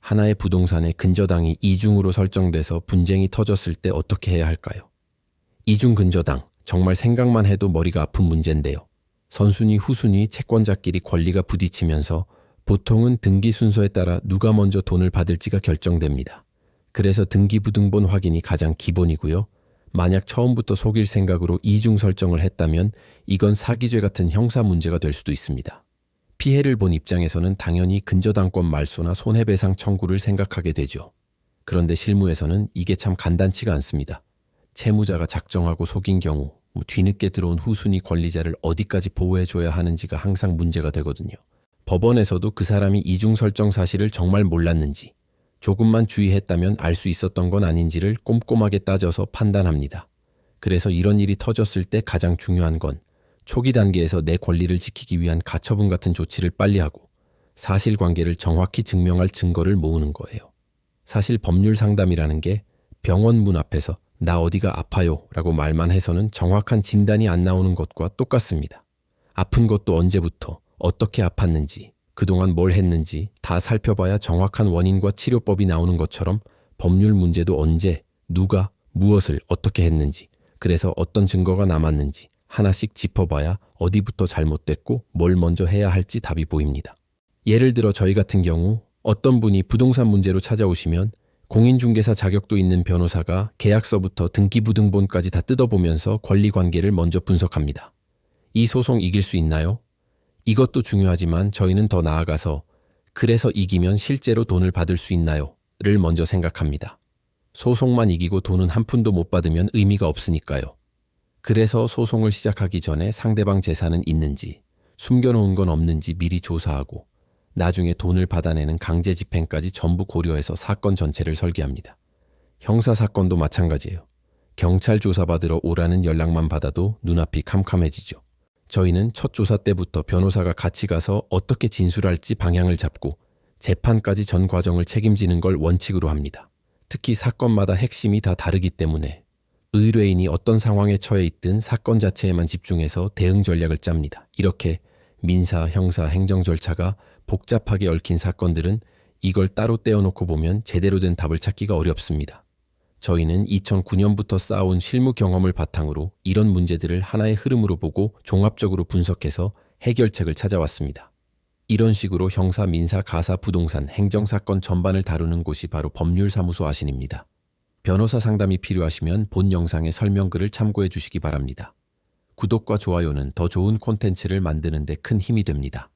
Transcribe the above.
하나의 부동산의 근저당이 이중으로 설정돼서 분쟁이 터졌을 때 어떻게 해야 할까요? 이중 근저당, 정말 생각만 해도 머리가 아픈 문제인데요. 선순위, 후순위, 채권자끼리 권리가 부딪히면서 보통은 등기 순서에 따라 누가 먼저 돈을 받을지가 결정됩니다. 그래서 등기부등본 확인이 가장 기본이고요. 만약 처음부터 속일 생각으로 이중 설정을 했다면 이건 사기죄 같은 형사 문제가 될 수도 있습니다. 피해를 본 입장에서는 당연히 근저당권 말소나 손해배상 청구를 생각하게 되죠. 그런데 실무에서는 이게 참 간단치가 않습니다. 채무자가 작정하고 속인 경우 뒤늦게 들어온 후순위 권리자를 어디까지 보호해줘야 하는지가 항상 문제가 되거든요. 법원에서도 그 사람이 이중 설정 사실을 정말 몰랐는지, 조금만 주의했다면 알 수 있었던 건 아닌지를 꼼꼼하게 따져서 판단합니다. 그래서 이런 일이 터졌을 때 가장 중요한 건 초기 단계에서 내 권리를 지키기 위한 가처분 같은 조치를 빨리 하고 사실관계를 정확히 증명할 증거를 모으는 거예요. 사실 법률 상담이라는 게 병원 문 앞에서 나 어디가 아파요 라고 말만 해서는 정확한 진단이 안 나오는 것과 똑같습니다. 아픈 것도 언제부터 어떻게 아팠는지, 그동안 뭘 했는지 다 살펴봐야 정확한 원인과 치료법이 나오는 것처럼 법률 문제도 언제, 누가, 무엇을 어떻게 했는지, 그래서 어떤 증거가 남았는지 하나씩 짚어봐야 어디부터 잘못됐고 뭘 먼저 해야 할지 답이 보입니다. 예를 들어 저희 같은 경우 어떤 분이 부동산 문제로 찾아오시면 공인중개사 자격도 있는 변호사가 계약서부터 등기부등본까지 다 뜯어보면서 권리관계를 먼저 분석합니다. 이 소송 이길 수 있나요? 이것도 중요하지만 저희는 더 나아가서 그래서 이기면 실제로 돈을 받을 수 있나요? 를 먼저 생각합니다. 소송만 이기고 돈은 한 푼도 못 받으면 의미가 없으니까요. 그래서 소송을 시작하기 전에 상대방 재산은 있는지, 숨겨놓은 건 없는지 미리 조사하고 나중에 돈을 받아내는 강제 집행까지 전부 고려해서 사건 전체를 설계합니다. 형사사건도 마찬가지예요. 경찰 조사받으러 오라는 연락만 받아도 눈앞이 캄캄해지죠. 저희는 첫 조사 때부터 변호사가 같이 가서 어떻게 진술할지 방향을 잡고 재판까지 전 과정을 책임지는 걸 원칙으로 합니다. 특히 사건마다 핵심이 다 다르기 때문에 의뢰인이 어떤 상황에 처해 있든 사건 자체에만 집중해서 대응 전략을 짭니다. 이렇게 민사, 형사, 행정 절차가 복잡하게 얽힌 사건들은 이걸 따로 떼어놓고 보면 제대로 된 답을 찾기가 어렵습니다. 저희는 2009년부터 쌓아온 실무 경험을 바탕으로 이런 문제들을 하나의 흐름으로 보고 종합적으로 분석해서 해결책을 찾아왔습니다. 이런 식으로 형사, 민사, 가사, 부동산, 행정사건 전반을 다루는 곳이 바로 법률사무소 아신입니다. 변호사 상담이 필요하시면 본 영상의 설명글을 참고해 주시기 바랍니다. 구독과 좋아요는 더 좋은 콘텐츠를 만드는 데 큰 힘이 됩니다.